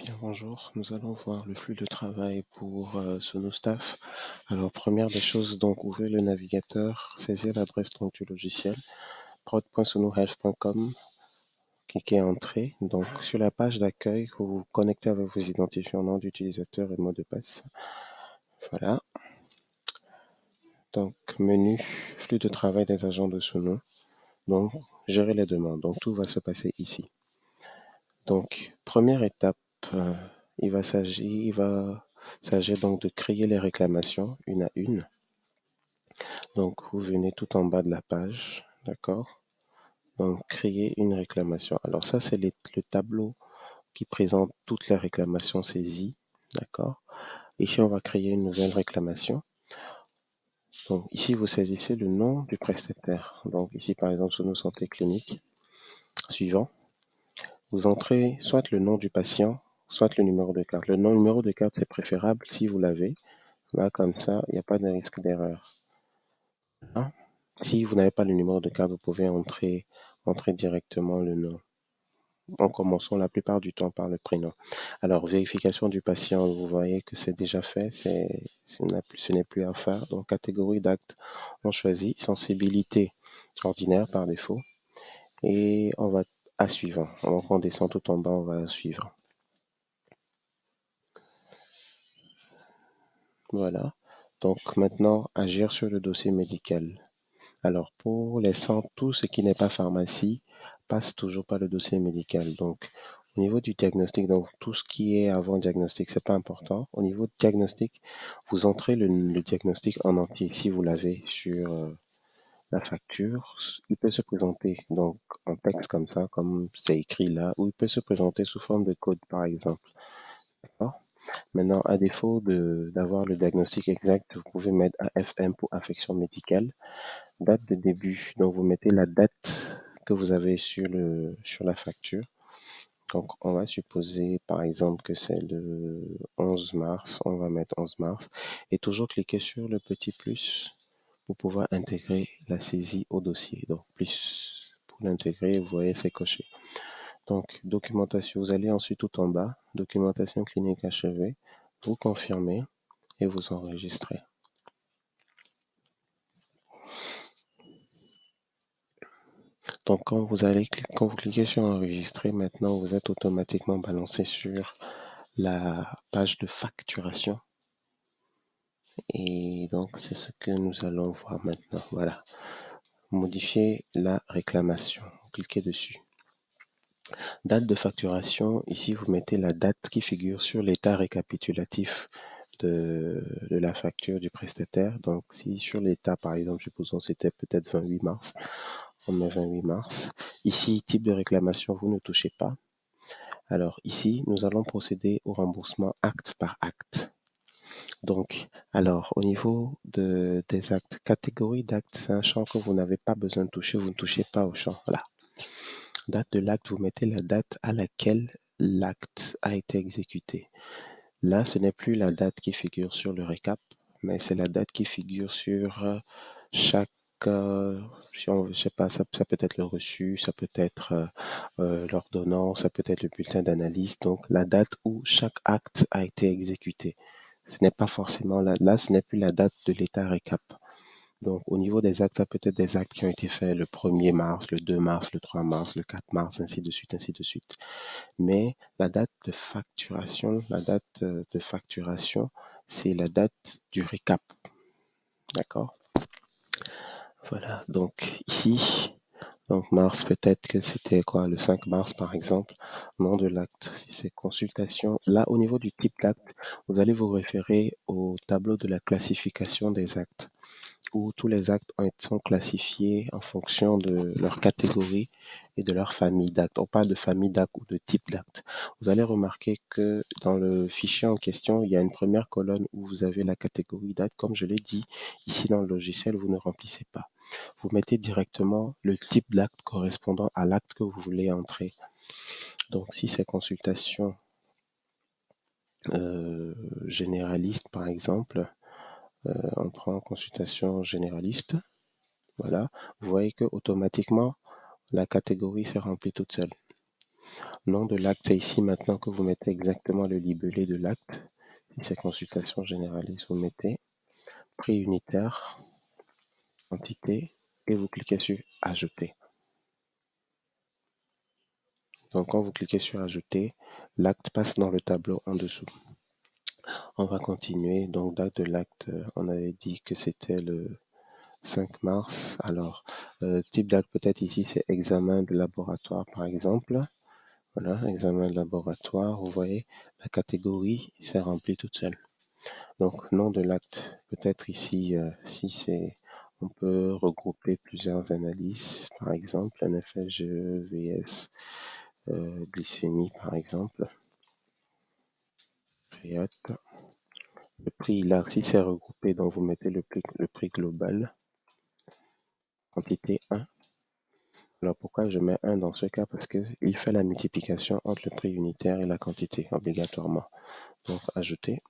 Bien, bonjour. Nous allons voir le flux de travail pour Sonostaff. Alors, première des choses, donc, ouvrez le navigateur, saisissez l'adresse donc, du logiciel, prod.sonohealth.com, cliquez Entrée. Donc, sur la page d'accueil, vous vous connectez avec vos identifiants nom d'utilisateur et mot de passe. Voilà. Donc, menu, flux de travail des agents de Sono. Donc, gérer les demandes. Donc, tout va se passer ici. Donc, première étape, euh, il va s'agir donc de créer les réclamations une à une. Donc, vous venez tout en bas de la page, d'accord? Donc, créer une réclamation. Alors ça, c'est le tableau qui présente toutes les réclamations saisies, d'accord? Ici, on va créer une nouvelle réclamation. Donc, ici, vous saisissez le nom du prestataire. Donc, ici, par exemple, sur nos santé clinique. Suivant. Vous entrez soit le nom du patient, soit le numéro de carte. Le numéro de carte, c'est préférable si vous l'avez. Là, comme ça, il n'y a pas de risque d'erreur. Hein? Si vous n'avez pas le numéro de carte, vous pouvez entrer directement le nom, en commençant la plupart du temps par le prénom. Alors, vérification du patient, vous voyez que c'est déjà fait, ce n'est plus à faire. Donc, catégorie d'acte, on choisit sensibilité ordinaire par défaut et on va à suivant. Donc, on descend tout en bas, on va à suivant. Voilà. Donc, maintenant, agir sur le dossier médical. Alors, pour les centres, tout ce qui n'est pas pharmacie passe toujours par le dossier médical. Donc, au niveau du diagnostic, donc tout ce qui est avant diagnostic, c'est pas important. Au niveau de diagnostic, vous entrez le diagnostic en entier. Si vous l'avez sur la facture, il peut se présenter donc en texte comme ça, comme c'est écrit là, ou il peut se présenter sous forme de code, par exemple. D'accord? Maintenant, à défaut d'avoir le diagnostic exact, vous pouvez mettre AFM pour affection médicale. Date de début. Donc, vous mettez la date que vous avez sur la facture. Donc, on va supposer, par exemple, que c'est le 11 mars. On va mettre 11 mars. Et toujours cliquer sur le petit plus pour pouvoir intégrer la saisie au dossier. Donc, plus pour l'intégrer, vous voyez, c'est coché. Donc, documentation, vous allez ensuite tout en bas, documentation clinique achevée, vous confirmez et vous enregistrez. Donc, quand vous cliquez sur enregistrer, maintenant, vous êtes automatiquement balancé sur la page de facturation. Et donc, c'est ce que nous allons voir maintenant. Voilà. Modifier la réclamation. Cliquez dessus. Date de facturation. Ici, vous mettez la date qui figure sur l'état récapitulatif de la facture du prestataire. Donc, si sur l'état, par exemple, supposons c'était peut-être 28 mars, on met 28 mars. Ici, type de réclamation, vous ne touchez pas. Alors ici, nous allons procéder au remboursement acte par acte. Donc, alors au niveau des actes, catégorie d'actes, c'est un champ que vous n'avez pas besoin de toucher, vous ne touchez pas au champ. Voilà. Date de l'acte, vous mettez la date à laquelle l'acte a été exécuté. Là, ce n'est plus la date qui figure sur le récap, mais c'est la date qui figure sur chaque, je sais pas, ça peut être le reçu, ça peut être l'ordonnance, ça peut être le bulletin d'analyse. Donc, la date où chaque acte a été exécuté. Ce n'est pas forcément là, ce n'est plus la date de l'état récap. Donc, au niveau des actes, ça peut être des actes qui ont été faits le 1er mars, le 2 mars, le 3 mars, le 4 mars, ainsi de suite, ainsi de suite. Mais la date de facturation, c'est la date du récap. D'accord? Voilà. Donc, ici, donc mars, peut-être que c'était quoi, le 5 mars par exemple, nom de l'acte. Si c'est consultation, là au niveau du type d'acte, vous allez vous référer au tableau de la classification des actes, où tous les actes sont classifiés en fonction de leur catégorie et de leur famille d'actes. On parle de famille d'actes ou de type d'actes. Vous allez remarquer que dans le fichier en question, il y a une première colonne où vous avez la catégorie d'actes. Comme je l'ai dit, ici dans le logiciel, vous ne remplissez pas. Vous mettez directement le type d'acte correspondant à l'acte que vous voulez entrer. Donc, si c'est consultation généraliste, par exemple, on prend consultation généraliste. Voilà. Vous voyez que automatiquement, la catégorie s'est remplie toute seule. Nom de l'acte, c'est ici maintenant que vous mettez exactement le libellé de l'acte. Si c'est consultation généraliste, vous mettez prix unitaire, quantité, et vous cliquez sur ajouter. Donc quand vous cliquez sur ajouter, l'acte passe dans le tableau en dessous. On va continuer. Donc date de l'acte, on avait dit que c'était le 5 mars. Alors, type d'acte peut-être ici, c'est examen de laboratoire par exemple. Voilà, examen de laboratoire. Vous voyez, la catégorie s'est remplie toute seule. Donc, nom de l'acte, peut-être ici, si c'est, on peut regrouper plusieurs analyses, par exemple, NFSGE, VS, glycémie, par exemple. Créate. Le prix, là, si c'est regroupé, donc vous mettez le prix global, quantité 1. Alors, pourquoi je mets 1 dans ce cas? Parce qu'il fait la multiplication entre le prix unitaire et la quantité, obligatoirement. Donc, ajouter.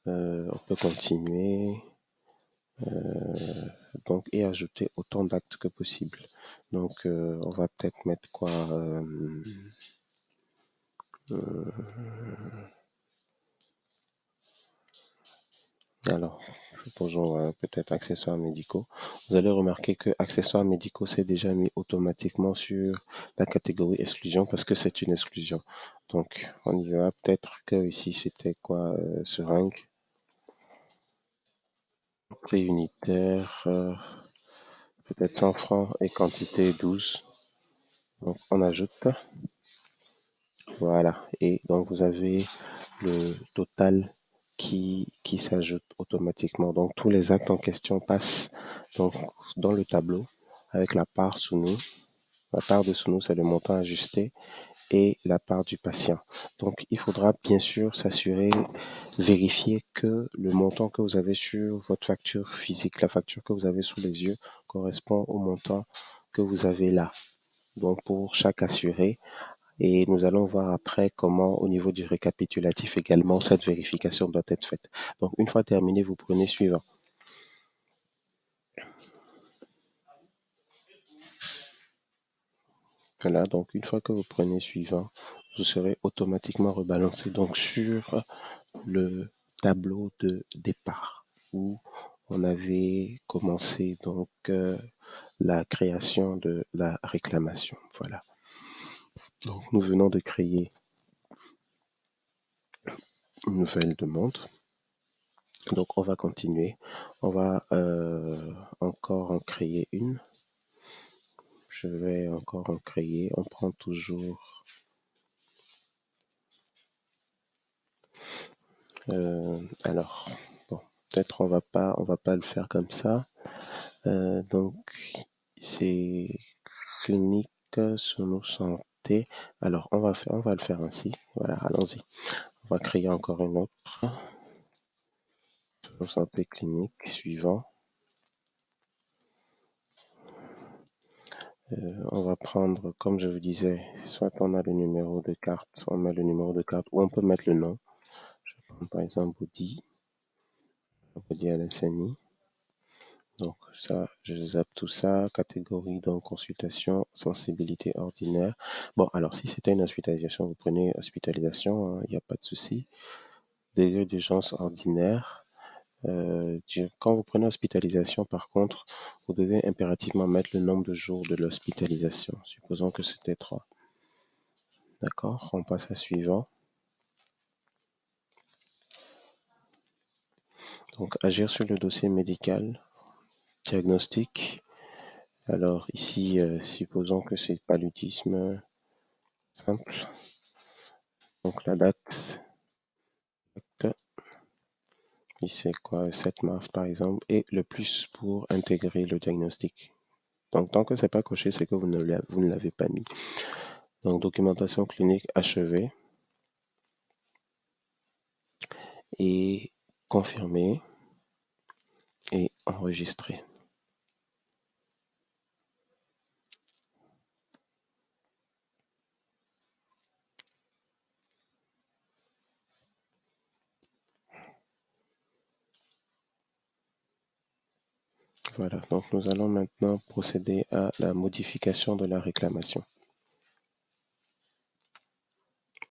On peut continuer. Donc, et ajouter autant d'actes que possible. Donc, on va peut-être mettre quoi alors, supposons peut-être accessoires médicaux. Vous allez remarquer que accessoires médicaux, c'est déjà mis automatiquement sur la catégorie exclusion parce que c'est une exclusion. Donc, on y va. Peut-être que ici, c'était quoi seringue. Prix unitaire, peut-être 100 francs et quantité 12. Donc, on ajoute. Voilà. Et donc, vous avez le total qui s'ajoute automatiquement. Donc, tous les actes en question passent donc, dans le tableau avec la part sous nous. La part de sous nous, c'est le montant ajusté et la part du patient. Donc, il faudra bien sûr s'assurer, vérifier que le montant que vous avez sur votre facture physique, la facture que vous avez sous les yeux, correspond au montant que vous avez là. Donc, pour chaque assuré, et nous allons voir après comment, au niveau du récapitulatif également, cette vérification doit être faite. Donc, une fois terminé, vous prenez suivant. Voilà, donc une fois que vous prenez suivant, vous serez automatiquement rebalancé donc sur le tableau de départ où on avait commencé donc la création de la réclamation. Voilà. Donc, nous venons de créer une nouvelle demande. Donc, on va continuer. On va encore en créer une. Je vais encore en créer. On prend toujours. Alors, bon, peut-être on va pas le faire comme ça. Donc, c'est clinique sur nos santé. Alors, on va le faire ainsi. Voilà, allons-y. On va créer encore une autre. Sur nos santé clinique, suivant. On va prendre, comme je vous disais, soit on a le numéro de carte, on met le numéro de carte, ou on peut mettre le nom. Je vais prendre par exemple Body à l'SNI. Donc ça, je zappe tout ça. Catégorie, donc consultation, sensibilité ordinaire. Bon, alors si c'était une hospitalisation, vous prenez hospitalisation, il n'y a pas de souci. Degré d'urgence ordinaire. Quand vous prenez hospitalisation, par contre, vous devez impérativement mettre le nombre de jours de l'hospitalisation. Supposons que c'était 3. D'accord, on passe à suivant. Donc, agir sur le dossier médical, diagnostic. Alors ici, supposons que c'est paludisme simple. Donc la date, ici c'est quoi, 7 mars par exemple, et le plus pour intégrer le diagnostic. Donc tant que c'est pas coché, c'est que vous ne l'avez pas mis. Donc documentation clinique achevée et confirmée et enregistrée. Voilà, donc nous allons maintenant procéder à la modification de la réclamation.